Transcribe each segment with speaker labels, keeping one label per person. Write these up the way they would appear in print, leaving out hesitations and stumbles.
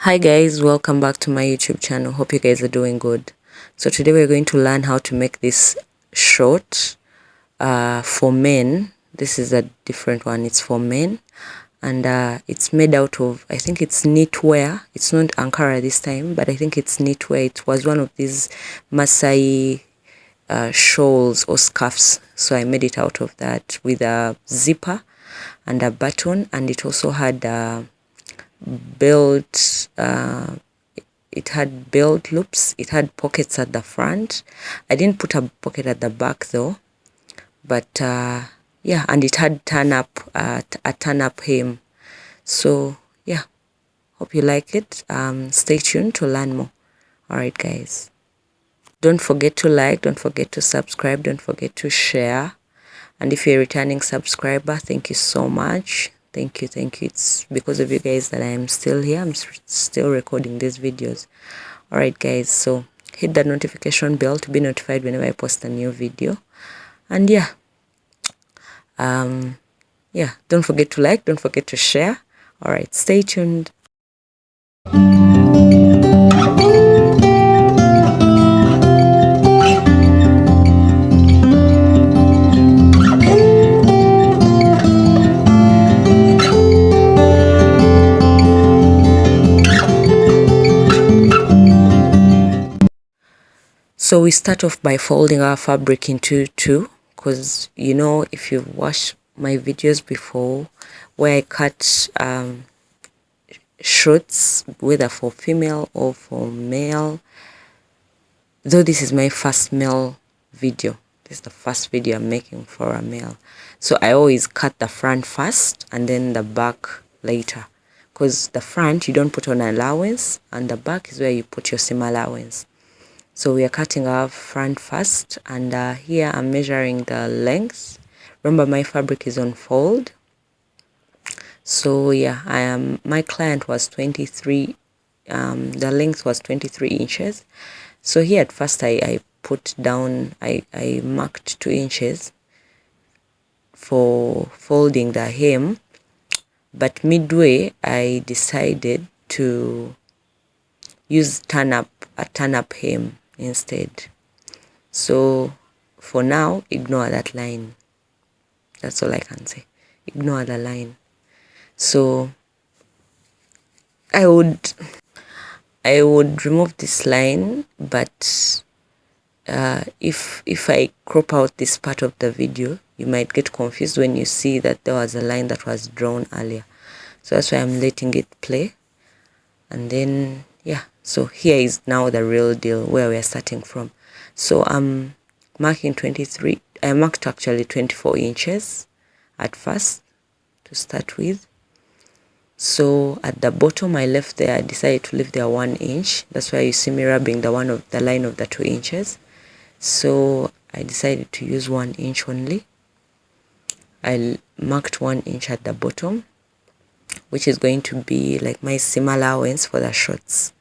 Speaker 1: Hi guys, welcome back to my YouTube channel. Hope you guys are doing good. So today we're going to learn how to make this short for men. This is a different one. It's for men, and it's made out of, I think it's knitwear. It's not Ankara this time, but I think it's knitwear. It was one of these Masai shawls or scarves, so I made it out of that with a zipper and a button, and it also had belt. It had belt loops. It had pockets at the front. I didn't put a pocket at the back though, but yeah, and it had a turn up hem. So yeah, hope you like it. Stay tuned to learn more. All right guys, don't forget to like, don't forget to subscribe, don't forget to share. And if you're a returning subscriber, thank you so much. Thank you. It's because of you guys that I'm still here. I'm still recording these videos. All right guys, so hit that notification bell to be notified whenever I post a new video. And yeah, don't forget to like, don't forget to share. All right, stay tuned. So we start off by folding our fabric into two, because you know, if you've watched my videos before where I cut shorts, whether for female or for male, though this is my first male video, this is the first video I'm making for a male, so I always cut the front first and then the back later, because the front you don't put on allowance and the back is where you put your seam allowance. So we are cutting our front first, and here I'm measuring the length. Remember, my fabric is on fold. So yeah, my client was 23, the length was 23 inches. So here at first I put down, I marked 2 inches for folding the hem, but midway I decided to use a turn up hem instead. So for now, ignore that line. That's all I can say. Ignore the line. So I would remove this line, but if I crop out this part of the video, you might get confused when you see that there was a line that was drawn earlier. So that's why I'm letting it play. And then yeah, so here is now the real deal where we're starting from. So I'm marking 23. I marked actually 24 inches at first to start with. So at the bottom I left there, I decided to leave there 1 inch. That's why you see me rubbing the line of the 2 inches. So I decided to use 1 inch only. I marked 1 inch at the bottom, which is going to be like my seam allowance for the shorts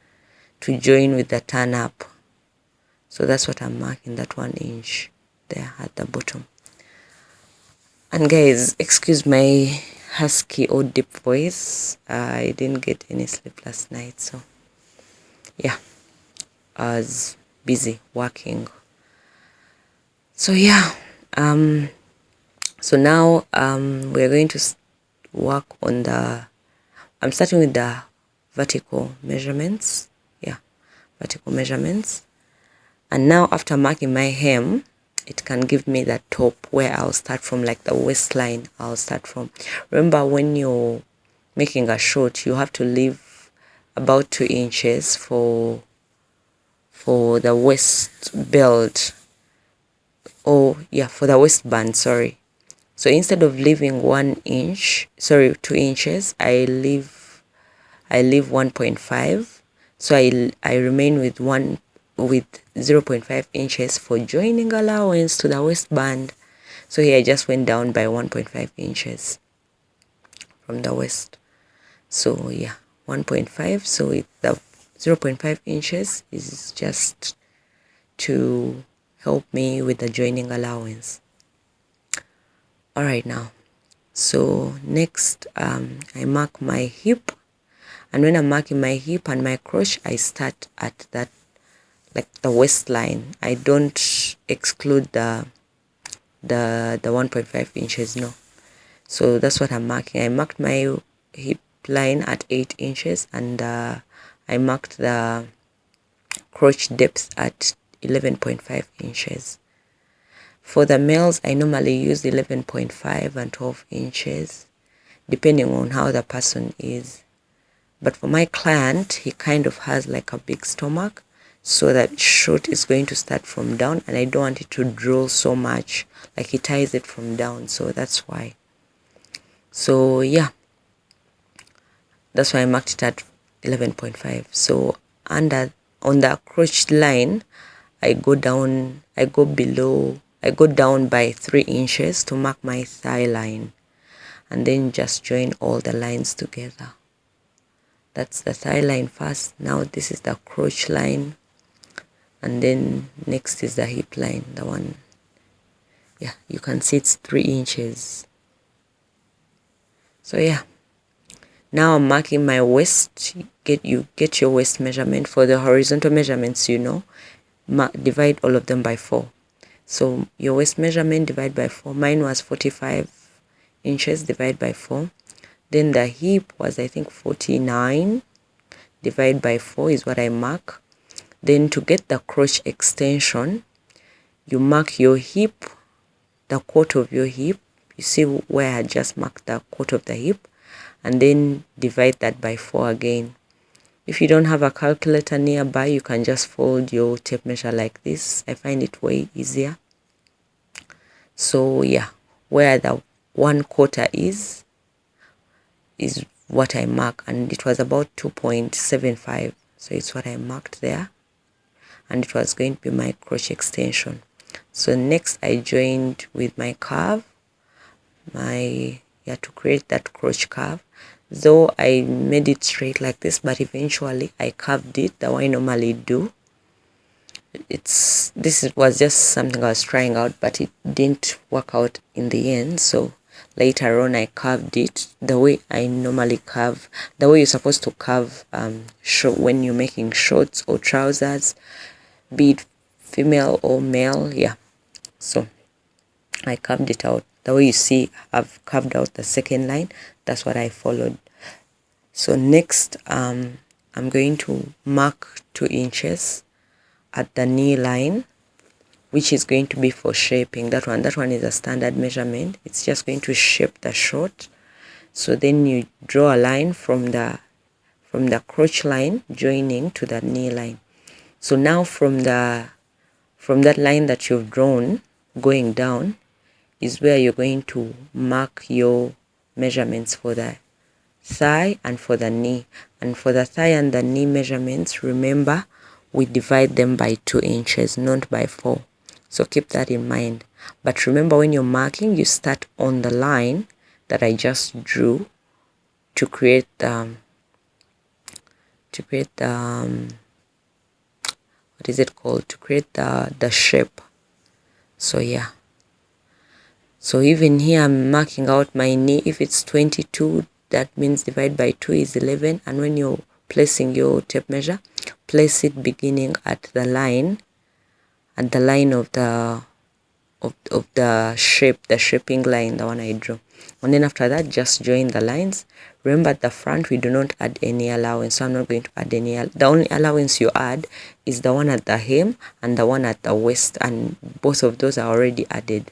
Speaker 1: to join with the turn up. So that's what I'm marking, that 1 inch there at the bottom. And guys, excuse my husky or deep voice. I didn't get any sleep last night, so yeah, I was busy working. So yeah, so now we're going to work on I'm starting with the vertical measurements. Yeah, vertical measurements. And now after marking my hem, it can give me the top where I'll start from, like the waistline I'll start from. Remember, when you're making a short, you have to leave about 2 inches for the waist belt, or yeah, for the waistband, sorry. So instead of leaving 2 inches, I leave 1.5. So I remain with 0.5 inches for joining allowance to the waistband. So here I just went down by 1.5 inches from the waist. So yeah, 1.5. So the 0.5 inches is just to help me with the joining allowance. All right, now, so next I mark my hip, And when I'm marking my hip and my crotch, I start at that, like the waistline. I don't exclude the 1.5 inches, no. So that's what I'm marking. I marked my hip line at 8 inches, and I marked the crotch depth at 11.5 inches. For the males, I normally use 11.5 and 12 inches, depending on how the person is. But for my client, he kind of has like a big stomach, so that short is going to start from down, and I don't want it to drool so much, like he ties it from down, so that's why. So yeah, that's why I marked it at 11.5. So on the crotch line, I go down by 3 inches to mark my thigh line, and then just join all the lines together. That's the thigh line first. Now this is the crotch line, and then next is the hip line, the one, yeah, you can see it's 3 inches. So yeah, now I'm marking my waist. You get your waist measurement. For the horizontal measurements, divide all of them by 4. So your waist measurement, divide by 4. Mine was 45 inches, divide by 4. Then the hip was, I think, 49, divide by 4 is what I mark. Then to get the crotch extension, you mark your hip, the quote of your hip. You see where I just marked the quote of the hip, and then divide that by 4 again. If you don't have a calculator nearby, you can just fold your tape measure like this. I find it way easier. So yeah, where the 1/4 is what I mark, and it was about 2.75. So it's what I marked there, and it was going to be my crotch extension. So next I joined with my curve, to create that crotch curve. Though I made it straight like this, but eventually I curved it the way I normally do. This was just something I was trying out, but it didn't work out in the end. So later on I curved it the way I normally curve, the way you're supposed to curve when you're making shorts or trousers, be it female or male. Yeah, so I curved it out the way you see I've carved out the second line. That's what I followed. So next I'm going to mark 2 inches at the knee line, which is going to be for shaping. That one is a standard measurement. It's just going to shape the short. So then you draw a line from the crotch line joining to the knee line. So now from that line that you've drawn going down is where you're going to mark your measurements for the thigh and for the knee. And for the thigh and the knee measurements, remember, we divide them by 2 inches, not by 4. So keep that in mind. But remember, when you're marking, you start on the line that I just drew to create what is it called, to create the shape. So yeah, so even here I'm marking out my knee. If it's 22, that means divide by 2 is 11. And when you're placing your tape measure, place it beginning at the line of the shape, the shaping line, the one I drew. And then after that, just join the lines. Remember, at the front we do not add any allowance, so I'm not going to add any. The only allowance you add is the one at the hem and the one at the waist, and both of those are already added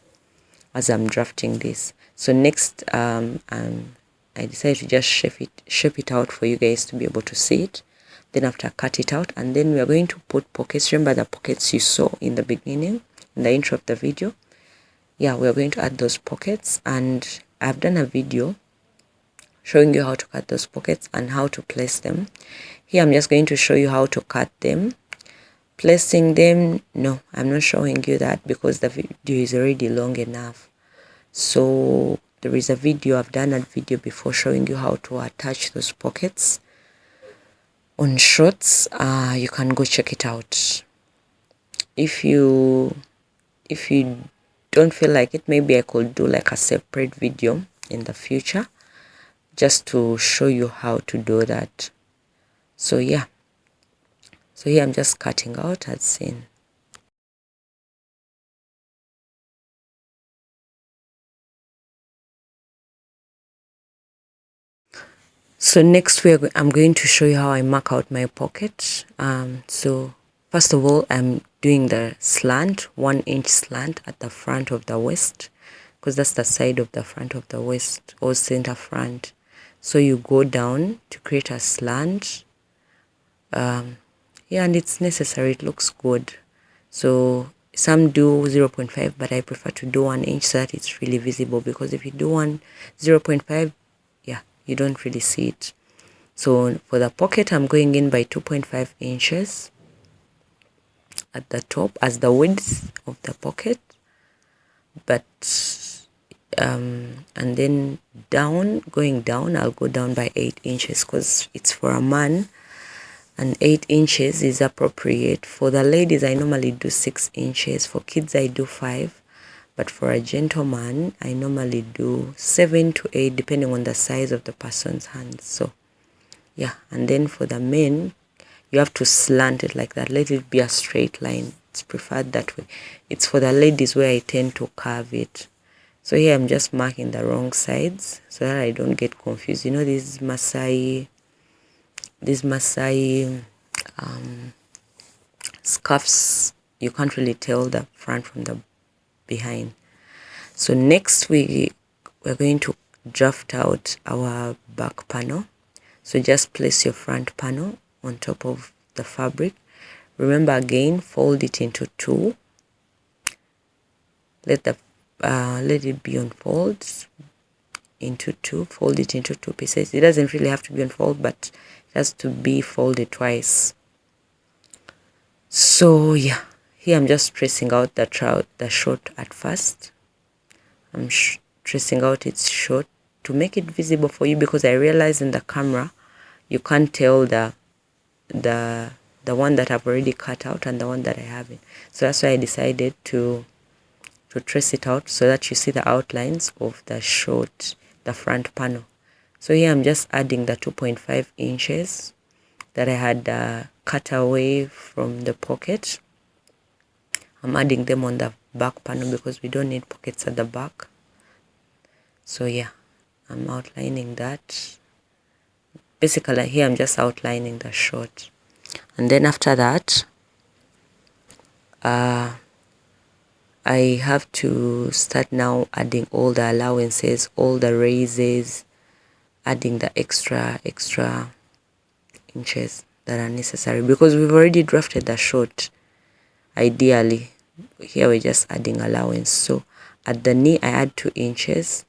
Speaker 1: as I'm drafting this. So next I decided to just shape it out for you guys to be able to see it. Then after, cut it out, and then we are going to put pockets. Remember the pockets you saw in the beginning, in the intro of the video? Yeah, we are going to add those pockets, and I've done a video showing you how to cut those pockets and how to place them. Here I'm just going to show you how to cut them. Placing them, no, I'm not showing you that because the video is already long enough. So there is a video, I've done a video before showing you how to attach those pockets on shorts. You can go check it out. If you don't feel like it, maybe I could do like a separate video in the future just to show you how to do that. So yeah, so here I'm just cutting out as seen. So next I'm going to show you how I mark out my pocket. So first of all, I'm doing the slant, 1 inch slant at the front of the waist, because that's the side of the front of the waist, or center front. So you go down to create a slant. Yeah, and it's necessary, it looks good. So some do 0.5, but I prefer to do 1 inch so that it's really visible, because if you do 0.5, yeah, you don't really see it. So for the pocket, I'm going in by 2.5 inches at the top as the width of the pocket, but and then going down, I'll go down by 8 inches because it's for a man, and 8 inches is appropriate. For the ladies, I normally do 6 inches. For kids, I do 5. But for a gentleman, I normally do 7 to 8, depending on the size of the person's hands. So yeah, and then for the men, you have to slant it like that. Let it be a straight line. It's preferred that way. It's for the ladies where I tend to curve it. So here I'm just marking the wrong sides so that I don't get confused. You know, these Maasai scarves, you can't really tell the front from the behind. So next we're going to draft out our back panel. So just place your front panel on top of the fabric. Remember, again, fold it into 2. Let it be on folds into 2. Fold it into 2 pieces. It doesn't really have to be on fold, but it has to be folded twice. So yeah, here I'm just tracing out the short at first. I'm tracing out its short to make it visible for you, because I realize in the camera you can't tell the one that I've already cut out and the one that I haven't. So that's why I decided to trace it out so that you see the outlines of the front panel. So here I'm just adding the 2.5 inches that I had cut away from the pocket. I'm adding them on the back panel because we don't need pockets at the back. So yeah, I'm outlining that. Basically here I'm just outlining the short. And then after that, I have to start now adding all the allowances, all the raises, adding the extra inches that are necessary, because we've already drafted the short. Ideally, here we're just adding allowance. So at the knee, I add 2 inches.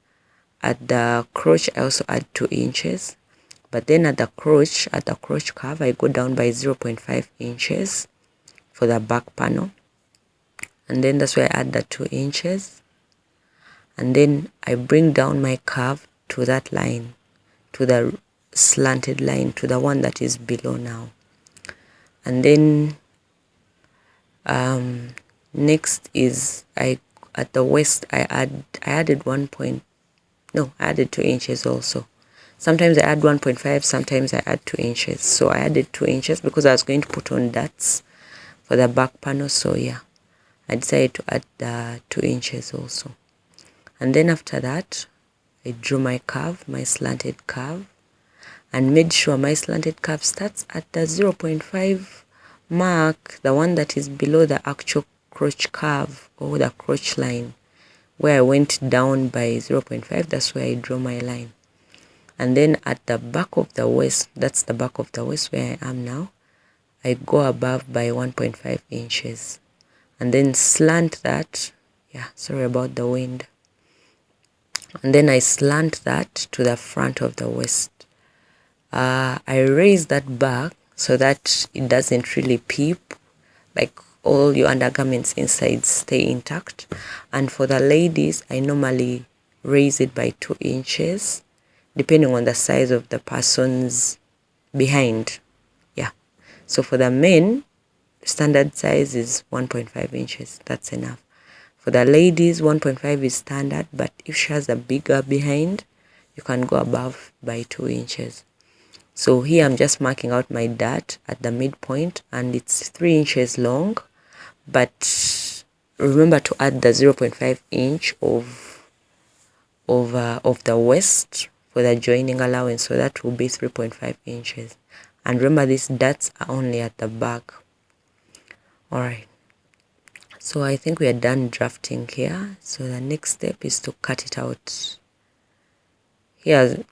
Speaker 1: At the crotch, I also add 2 inches. But then at the crotch curve, I go down by 0.5 inches for the back panel. And then that's where I add the 2 inches. And then I bring down my curve to that line, to the slanted line, to the one that is below now. And then next is at the waist, I added 2 inches also. Sometimes I add 1.5, sometimes I add 2 inches. So I added 2 inches because I was going to put on darts for the back panel. So yeah, I decided to add 2 inches also. And then after that, I drew my curve, my slanted curve, and made sure my slanted curve starts at the 0.5 mark, the one that is below the actual crotch curve or the crotch line, where I went down by 0.5. That's where I draw my line. And then at the back of the waist, that's the back of the waist where I am now, I go above by 1.5 inches and then slant that. Yeah, sorry about the wind. And then I slant that to the front of the waist. I raise that back so that it doesn't really peep, like all your undergarments inside stay intact. And for the ladies, I normally raise it by 2 inches, depending on the size of the person's behind. Yeah. So for the men, standard size is 1.5 inches. That's enough. For the ladies, 1.5 is standard, but if she has a bigger behind, you can go above by 2 inches. So here I'm just marking out my dart at the midpoint, and it's 3 inches long, but remember to add the 0.5 inch of the waist for the joining allowance, so that will be 3.5 inches. And remember, these darts are only at the back. All right, so I think we are done drafting here. So the next step is to cut it out. Here,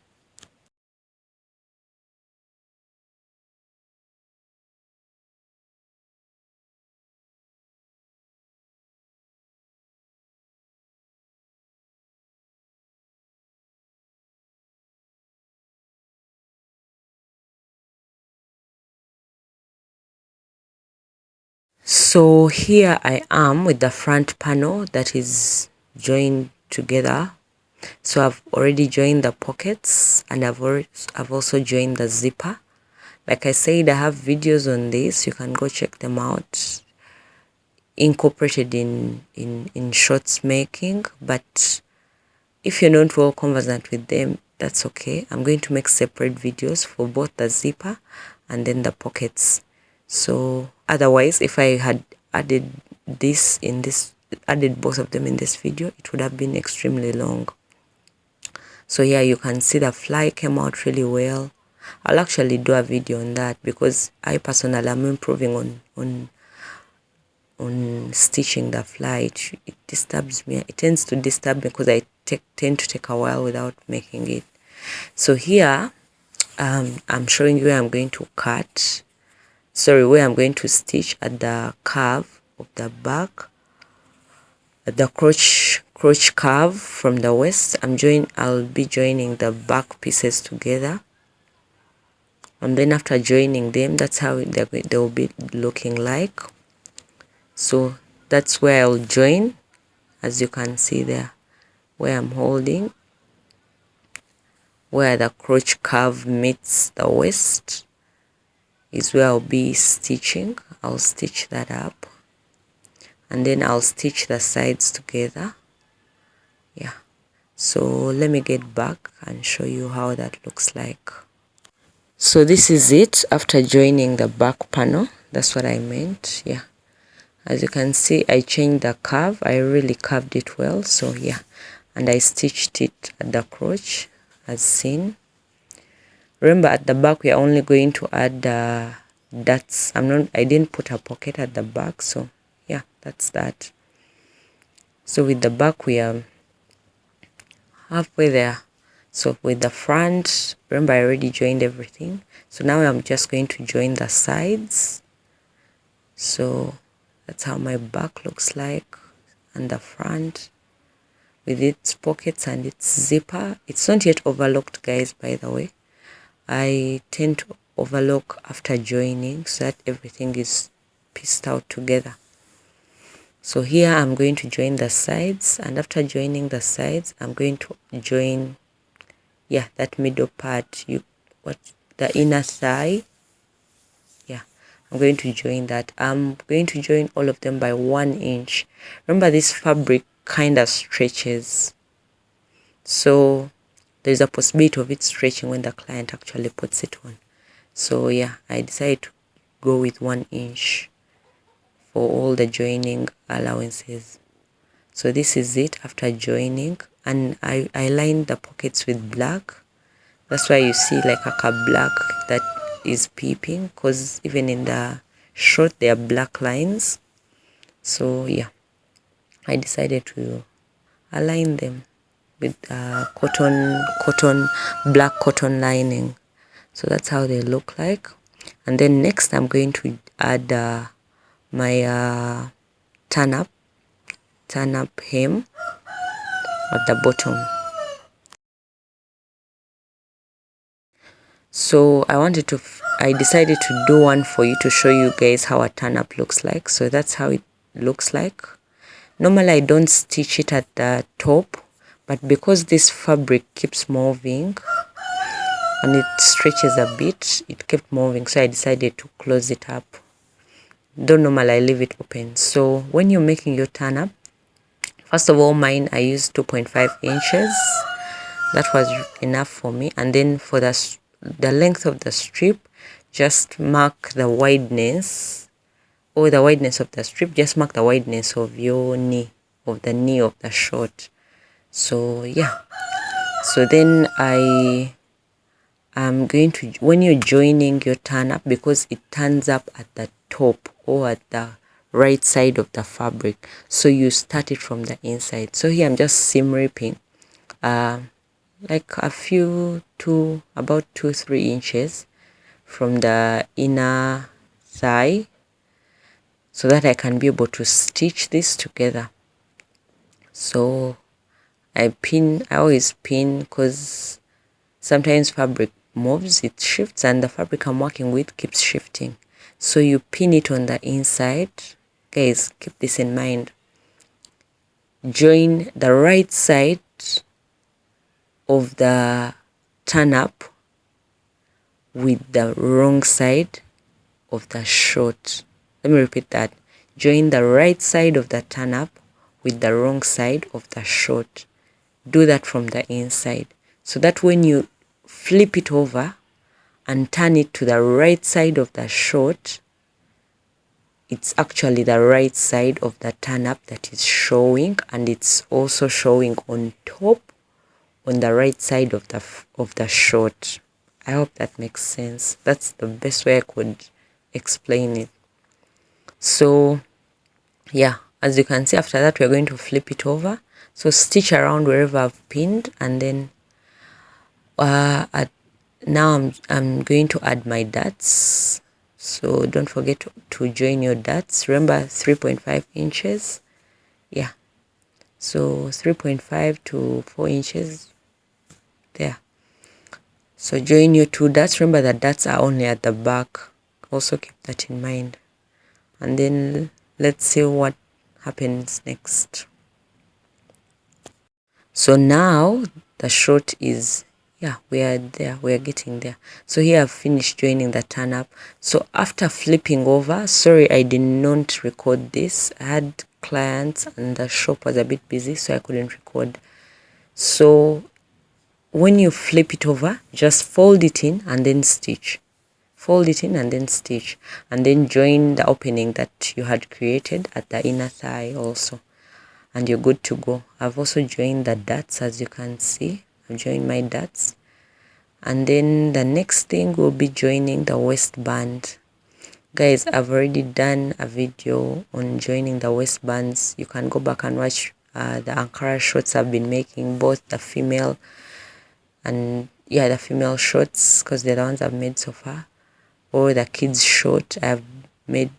Speaker 1: so here I am with the front panel that is joined together. So I've already joined the pockets, and I've also joined the zipper. Like I said, I have videos on this. You can go check them out, incorporated in shorts making. But if you're not well conversant with them, that's okay. I'm going to make separate videos for both the zipper and then the pockets. So otherwise, if I had added both of them in this video, it would have been extremely long. So here you can see the fly came out really well. I'll actually do a video on that, because I personally am improving on stitching the fly. It disturbs me. It tends to disturb me because I tend to take a while without making it. So here I'm showing you where I'm going to where I'm going to stitch at the curve of the back, at the crotch curve from the waist. I'll be joining the back pieces together, and then after joining them, that's how they'll be looking like. So that's where I'll join, as you can see there, where I'm holding, where the crotch curve meets the waist is where I'll be stitching. I'll stitch that up, and then I'll stitch the sides together. Yeah, so let me get back and show you how that looks like. So this is it after joining the back panel. That's what I meant. Yeah, as you can see, I changed the curve. I really curved it well. So yeah, and I stitched it at the crotch as seen. Remember, at the back we are only going to add dots. I didn't put a pocket at the back, so yeah, that's that. So with the back we are halfway there. So with the front, remember I already joined everything. So now I'm just going to join the sides. So that's how my back looks like, and the front with its pockets and its zipper. It's not yet overlocked, guys, by the way. I tend to overlock after joining so that everything is pieced out together. So here I'm going to join the sides, and after joining the sides, I'm going to join that middle part, the inner thigh. Yeah, I'm going to join that. I'm going to join all of them by 1 inch. Remember, this fabric kind of stretches, so there's a possibility of it stretching when the client actually puts it on. So yeah, I decided to go with 1 inch for all the joining allowances. So this is it after joining, and I lined the pockets with black. That's why you see like a black that is peeping, because even in the short there are black lines. So yeah, I decided to align them with black cotton lining. So that's how they look like. And then next I'm going to add my turn up hem at the bottom. So I decided to do one for you to show you guys how a turn up looks like. So that's how it looks like. Normally I don't stitch it at the top, but because this fabric keeps moving and it stretches a bit, it kept moving, so I decided to close it up. Don't normally I leave it open. So when you're making your turn up, first of all, mine I used 2.5 inches. That was enough for me. And then for the the length of the strip, just mark the wideness, or the wideness of the strip, just mark the wideness of your knee, of the knee of the short. So yeah, so then I am going to, when you're joining your turn up, because it turns up at the top or at the right side of the fabric, so you start it from the inside. So here I'm just seam ripping like a few, about 2-3 inches from the inner thigh, so that I can be able to stitch this together. So I always pin, because sometimes fabric moves, it shifts, and the fabric I'm working with keeps shifting. So you pin it on the inside. Guys, keep this in mind. Join the right side of the turn up with the wrong side of the short. Let me repeat that. Join the right side of the turn up with the wrong side of the short. Do that from the inside, so that when you flip it over and turn it to the right side of the short, it's actually the right side of the turn up that is showing, and it's also showing on top on the right side of the short. I hope that makes sense. That's the best way I could explain it. So yeah, as you can see, after that we're going to flip it over. So stitch around wherever I've pinned, and then now I'm going to add my darts. So don't forget to join your darts. Remember 3.5 inches. Yeah, so 3.5 to 4 inches there. So join your 2 darts. Remember that darts are only at the back. Also keep that in mind. And then let's see what happens next. So now the short is, yeah, we are there, we are getting there. So here I've finished joining the turn up. So after flipping over, sorry I did not record this, I had clients and the shop was a bit busy, so I couldn't record. So when you flip it over, just fold it in and then stitch. Fold it in and then stitch, and then join the opening that you had created at the inner thigh also, and you're good to go. I've also joined the darts, as you can see. I've joined my darts, and then the next thing will be joining the waistband. Guys, I've already done a video on joining the waistbands. You can go back and watch the Ankara shorts I've been making, both the female and the female shorts, because they're the ones I've made so far, or the kids short I've made,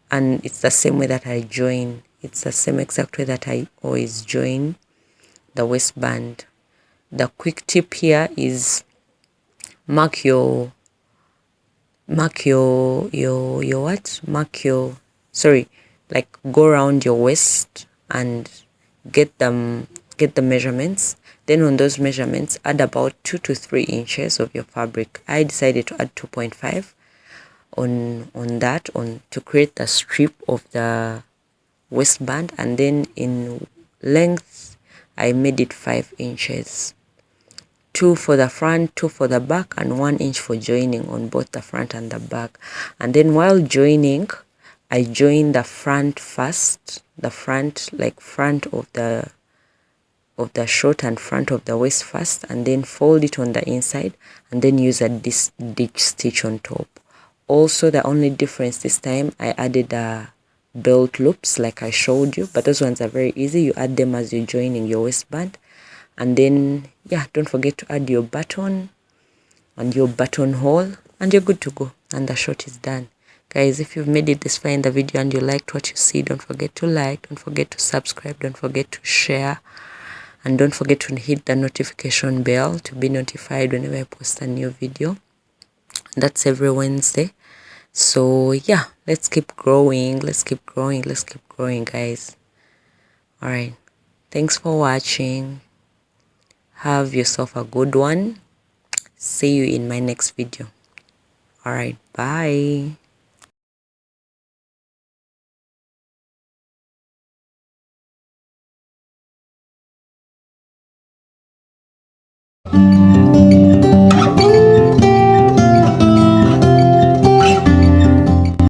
Speaker 1: and it's the same way that I join. It's the same exact way that I always join the waistband. The quick tip here is mark your like go around your waist and get the measurements. Then on those measurements, add about 2 to 3 inches of your fabric. I decided to add 2.5 on to create the strip of the waistband, and then in length I made it 5 inches. 2 for the front, 2 for the back, and 1 inch for joining on both the front and the back. And then while joining, I join the front first, the front, like front of the short and front of the waist first, and then fold it on the inside, and then use a ditch stitch on top. Also, the only difference this time, I added belt loops like I showed you, but those ones are very easy. You add them as you're joining your waistband. And then don't forget to add your button and your buttonhole, and you're good to go, and the short is done. Guys, if you've made it this far in the video and you liked what you see, don't forget to like, don't forget to subscribe, don't forget to share, and don't forget to hit the notification bell to be notified whenever I post a new video. That's every Wednesday. So let's keep growing, let's keep growing, guys. All right, thanks for watching. Have yourself a good one. See you in my next video. All right, bye.